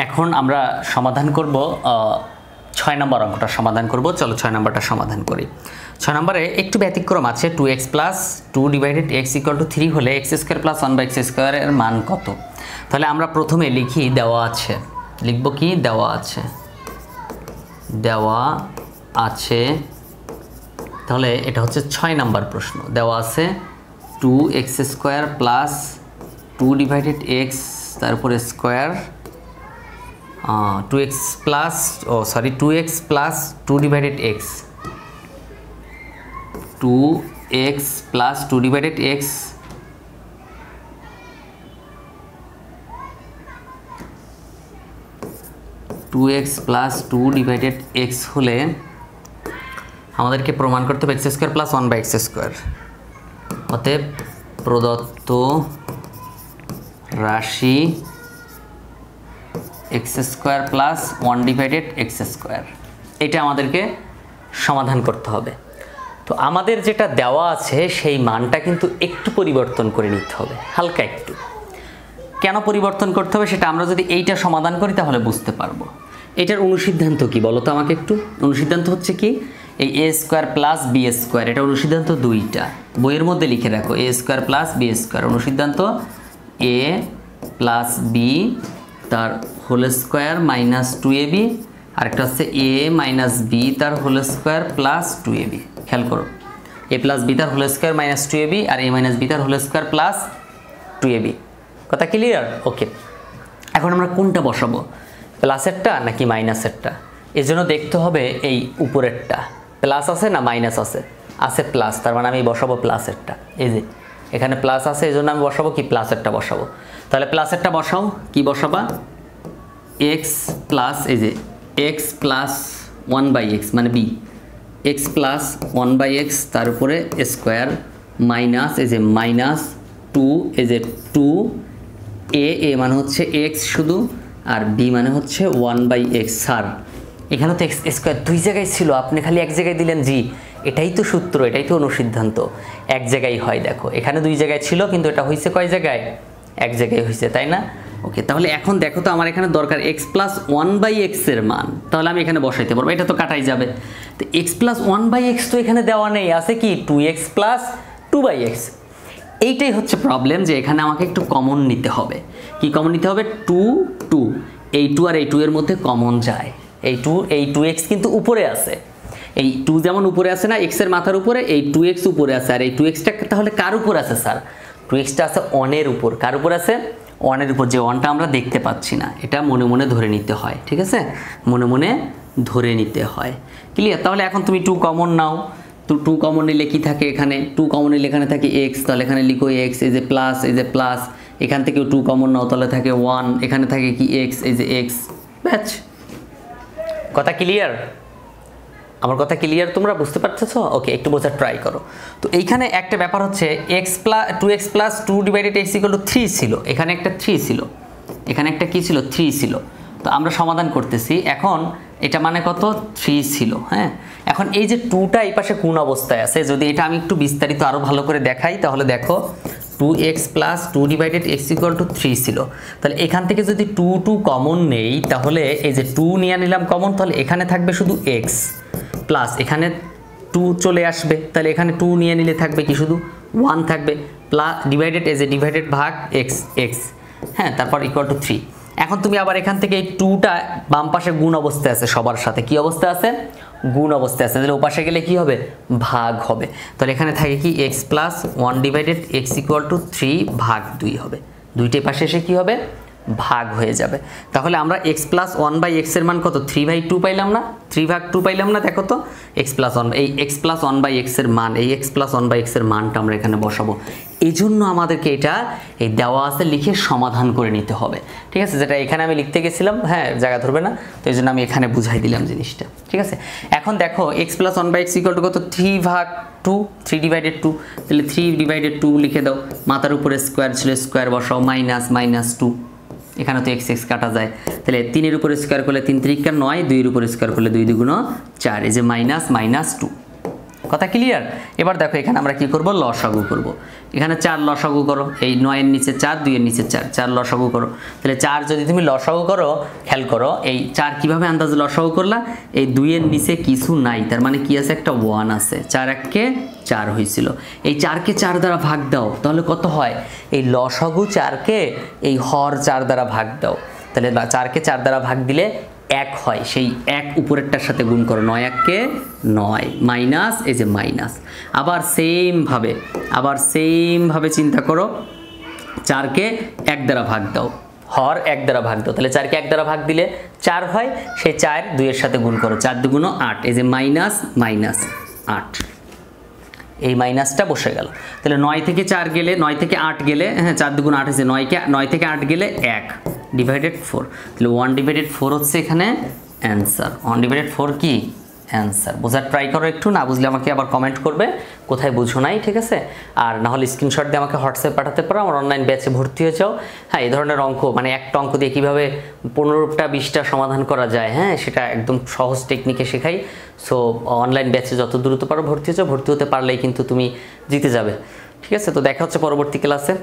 এখন আমরা সমাধান করব 6 নম্বর অঙ্কটা সমাধান করব। চলো 6 নম্বরটা সমাধান করি। 6 নম্বরে একটু ব্যতিক্রম আছে। 2x plus 2 divided x equal to 3 হলে x square plus 1/x square এর মান কত? তাহলে আমরা প্রথমে লিখি দেওয়া আছে, লিখব কি দেওয়া আছে, দেওয়া আছে। তাহলে এটা হচ্ছে 6 নম্বর প্রশ্ন। দেওয়া আছে 2x square plus 2 divided x তারপরে square 2x plus 2x plus 2 divided x 2x plus 2 divided x 2x plus 2 divided x হলে আমাদেরকে প্রমাণ করতে হবে x square plus 1/x square. অতএব প্রদত্ত রাশি x square plus 1 divided x square, এটা আমাদেরকে সমাধান করতে হবে। তো আমাদের যেটা দেওয়া আছে সেই মানটা কিন্তু একটু পরিবর্তন করে নিতে হবে, হালকা একটু। কেন পরিবর্তন করতে হবে সেটা আমরা যদি এইটা সমাধান করি তাহলে বুঝতে পারবো। এটার অনুসিদ্ধান্ত কি বলো তো আমাকে একটু। অনুসিদ্ধান্ত হচ্ছে কি, এই a square plus b square, এটা অনুসিদ্ধান্ত দুইটা, বইয়ের মধ্যে লিখে রাখো। a square plus b square অনুসিদ্ধান্ত a প্লাস b তার হোল স্কয়ার মাইনাস 2ab, আরেকটা হচ্ছে a মাইনাস b তার হোল স্কয়ার প্লাস 2ab। খেয়াল করো, a প্লাস b তার হোল স্কয়ার মাইনাস 2ab আর a মাইনাস b তার হোল স্কয়ার প্লাস 2ab। কথা ক্লিয়ার? ওকে। এখন আমরা কোনটা বসাবো, প্লাসেরটা নাকি মাইনাসেরটা? এর জন্য দেখতে হবে এই উপরেরটা প্লাস আছে না মাইনাস আছে। আছে প্লাস, তার মানে আমি বসাবো প্লাসেরটা। এই যে এখানে প্লাস আছে, এই জন্য আমি বসাবো কি প্লাসেরটা বসাবো। তাহলে প্লাসেরটা বসাও, কি বসাবা? x প্লাস এই যে x প্লাস 1/x মানে b, x প্লাস 1/x তার উপরে স্কোয়ার মাইনাস এই যে মাইনাস 2 এই যে 2 a মানে হচ্ছে x শুধু আর b মানে হচ্ছে 1/x। স্যার এখানে তো x স্কোয়ার দুই জায়গায় ছিল, আপনি খালি এক জায়গায় দিলেন। জি, এটাই তো সূত্র, এটাই তো অনুসিদ্ধান্ত। এক জায়গায় হয়, দেখো এখানে দুই জায়গায় ছিল কিন্তু এটা হয়েছে কয় জায়গায়? এক জায়গায় হয়েছে, তাই না? ওকে, তাহলে এখন দেখো তো আমার এখানে দরকার x প্লাস 1/x এর মান, তাহলে আমি এখানে বসাইতে পারবো, এটা তো কাটাই যাবে। তো x প্লাস 1/x তো এখানে দেওয়া নেই, আছে কি 2x প্লাস 2/x। এইটাই হচ্ছে প্রবলেম, যে এখানে আমাকে একটু কমন নিতে হবে। কি কমন নিতে হবে? 2 এই 2 আর এই 2 এর মধ্যে কমন যায়। এই 2x কিন্তু উপরে আছে, এই 2 যেমন উপরে আছে না x এর মাথার উপরে, এই 2x উপরে আছে। আর এই 2xটা তাহলে কার উপর আছে স্যার? 2xটা আছে 1 এর উপর। কার উপর আছে? 1 এর উপর। যে 1টা আমরা দেখতে পাচ্ছি না, এটা মনে মনে ধরে নিতে হয়, ঠিক আছে? মনে মনে ধরে নিতে হয়। ক্লিয়ার? তাহলে এখন তুমি 2 কমন নাও। তো 2 কমন নিলে কি থাকে এখানে? 2 কমন নিলে এখানে থাকে x, তাহলে এখানে লিখো x, এই যে প্লাস, এই যে প্লাস, এখান থেকেও 2 কমন নাও, তাহলে থাকে 1, এখানে থাকে কি x, এই যে x। ব্যাচ, কথা ক্লিয়ার? আমার কথা ক্লিয়ার? তোমরা বুঝতে পারতেছো? ওকে, একটু বোঝার ট্রাই করো। তো এইখানে একটা ব্যাপার হচ্ছে2x plus 2 divided x equal to 3 ছিল, এখানে একটা 3 ছিল, এখানে একটা কি ছিল? 3 ছিল। তো আমরা সমাধান করতেছি এখন, এটা মানে কত? 3 ছিল। হ্যাঁ, এখন এই যে 2টা এই পাশে কোন অবস্থায় আছে, যদি এটা আমি একটু বিস্তারিত আরো ভালো করে দেখাই, তাহলে দেখো 2x plus 2 divided x equal to 3 ছিল। তাহলে এখান থেকে যদি 2 কমন নেই, তাহলে এই যে 2 নিয়ে নিলাম কমন, তাহলে এখানে থাকবে শুধু x প্লাস এখানে 2 চলে আসবে, তাহলে এখানে 2 নিয়ে নিলে থাকবে কি? শুধু 1 থাকবে, প্লাস ডিভাইডেড এই যে ডিভাইডেড ভাগ x। হ্যাঁ, তারপর ইকুয়াল টু 3। এখন তুমি আবার এখান থেকে এই 2টা বাম পাশে গুণ অবস্থায় আছে, সবার সাথে কি অবস্থা আছে? গুণ অবস্থায় আছে। তাহলে ওপাশে গেলে কি হবে? ভাগ হবে। তাহলে এখানে থাকে কি x plus 1 divided x equal to 3 ভাগ 2 হবে। দুইটাই পাশে এসে কি হবে? ভাগ হয়ে যাবে। তাহলে আমরা x প্লাস 1/x এর মান কত? 3/2 পাইলাম না? 3/2 পাইলাম না? দেখো তো x প্লাস 1, এই x প্লাস 1/x এর মান, এই x প্লাস 1/x এর মানটা আমরা এখানে বসাবো। এই জন্য আমাদেরকে এটা এই দেওয়া আছে লিখে সমাধান করে নিতে হবে, ঠিক আছে? যেটা এখানে আমি লিখতে গেছিলাম, হ্যাঁ জায়গা ধরবে না, তো এই জন্য আমি এখানে বুঝাই দিলাম জিনিসটা, ঠিক আছে? এখন দেখো x plus 1/x equal to কত? 3/2, 3 ডিভাইডেড 2। তাহলে 3 ডিভাইডেড 2 লিখে দাও, মাথার উপরে স্কোয়ার ছিল, স্কোয়ার বসাও, মাইনাস 2, এখানে তো x কাটা যায়। তাহলে 3 এর উপরে স্কোয়ার করলে 3 × 3 = 9, 2 এর উপরে স্কোয়ার করলে 2 × 2 = 4, এই যে মাইনাস 2। কথা ক্লিয়ার? এবার দেখো এখানে আমরা কি করব, লসাগু করব। এখানে 4 লসাগু করো, এই 9 এর নিচে 4, 2 এর নিচে 4, 4 লসাগু করো। তাহলে 4 যদি তুমি লসাগু করো, খেয়াল করো এই 4 কিভাবে আন্দাজে লসাগু করলা, এই 2 এর নিচে কিছু নাই, তার মানে কি আছে, একটা 1 আছে। 4 1 4 হয়েছিল, এই 4 কে 4 দ্বারা ভাগ দাও, তাহলে কত হয়, এই লসাগু 4 কে এই হর 4 দ্বারা ভাগ দাও, তাহলে 4 কে 4 দ্বারা ভাগ দিলে 1 হয়, সেই 1 উপরেরটার সাথে গুণ করো, 9 1 কে 9 মাইনাস, এই যে মাইনাস। আবার সেম ভাবে চিন্তা করো, 4 কে 1 দ্বারা ভাগ দাও, হর 1 দ্বারা ভাগ দাও, তাহলে 4 কে 1 দ্বারা ভাগ দিলে 4 হয়, সেই 4 2 এর সাথে গুণ করো, 4 2 8, এই যে মাইনাস মাইনাস 8, এই মাইনাসটা বসে গেল। তাহলে 9 থেকে 4 গেলে, 9 থেকে 8 গেলে, হ্যাঁ 4 2 8 হয়েছে, 9 থেকে 8 গেলে 1 ডিভাইডেড 4, তাহলে 1 ডিভাইডেড 4 হচ্ছে এখানে অ্যান্সার। 1 ডিভাইডেড 4 কি অ্যান্সার। বোঝার ট্রাই করো একটু, না বুঝলে আমাকে আবার কমেন্ট করবে কোথায় বুঝো নাই, ঠিক আছে? আর না হলে স্ক্রিনশট দিয়ে আমাকে হোয়াটসঅ্যাপ পাঠাতে পারো, আমার অনলাইন ব্যাচে ভর্তি হয়ে যাও। হ্যাঁ, এই ধরনের অঙ্ক মানে একটা অঙ্ক দিয়ে কীভাবে 15টা 20টা সমাধান করা যায়, হ্যাঁ সেটা একদম সহজ টেকনিকে শেখাই। সো অনলাইন ব্যাচে যত দ্রুত পারো ভর্তি হয়ে যাও, ভর্তি হতে পারলেই কিন্তু তুমি জিতে যাবে, ঠিক আছে? তো দেখা হচ্ছে পরবর্তী ক্লাসে।